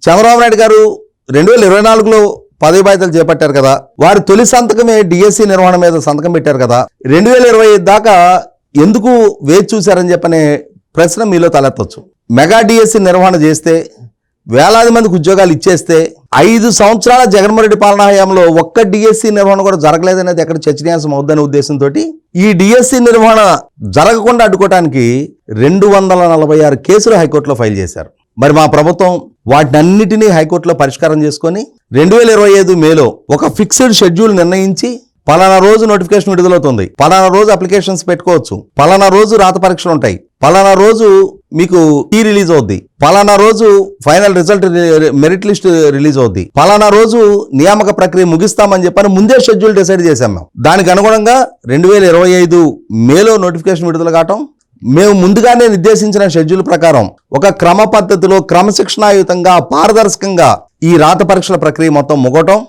చంద్రబాబు నాయుడు గారు 2024లో పదవి బాధ్యతలు చేపట్టారు కదా, వారి తొలి సంతకమే డిఎస్సి నిర్వహణ మీద సంతకం పెట్టారు కదా. 2025 దాకా ఎందుకు వేచి చూశారని చెప్పనే ప్రశ్న మీలో తలెత్తవచ్చు. మెగా డిఎస్సి నిర్వహణ చేస్తే, వేలాది మందికి ఉద్యోగాలు ఇచ్చేస్తే, 5 సంవత్సరాల జగన్మోహన్ రెడ్డి పాలనా హయాంలో ఒక్క డిఎస్సి నిర్వహణ కూడా జరగలేదనేది ఎక్కడ చర్చనీయాంశం అవుద్దనే ఉద్దేశంతో ఈ డిఎస్సి నిర్వహణ జరగకుండా అడ్డుకోవడానికి 246 కేసులు హైకోర్టులో ఫైల్ చేశారు. మరి మా ప్రభుత్వం వాటినన్నిటినీ హైకోర్టులో పరిష్కారం చేసుకొని 2025 మేలో ఒక ఫిక్స్డ్ షెడ్యూల్ నిర్ణయించి పలానా రోజు నోటిఫికేషన్ విడుదలవుతుంది, పలానా రోజు అప్లికేషన్స్ పెట్టుకోవచ్చు, పలానా రోజు రాత పరీక్షలు ఉంటాయి, పలానా రోజు మీకు కీ రిలీజ్ అవుద్ది, పలానా రోజు final result merit list release అవుద్ది, పలానా రోజు నియామక ప్రక్రియ ముగిస్తామని చెప్పని ముందే షెడ్యూల్ డిసైడ్ చేశాం మేము. దానికి అనుగుణంగా 2025 మేలో నోటిఫికేషన్ విడుదల కావటం, మేము ముందుగానే నిర్దేశించిన షెడ్యూల్ ప్రకారం ఒక క్రమ పద్ధతిలో క్రమశిక్షణాయుతంగా పారదర్శకంగా ఈ రాత పరీక్షల ప్రక్రియ మొత్తం ముగటం,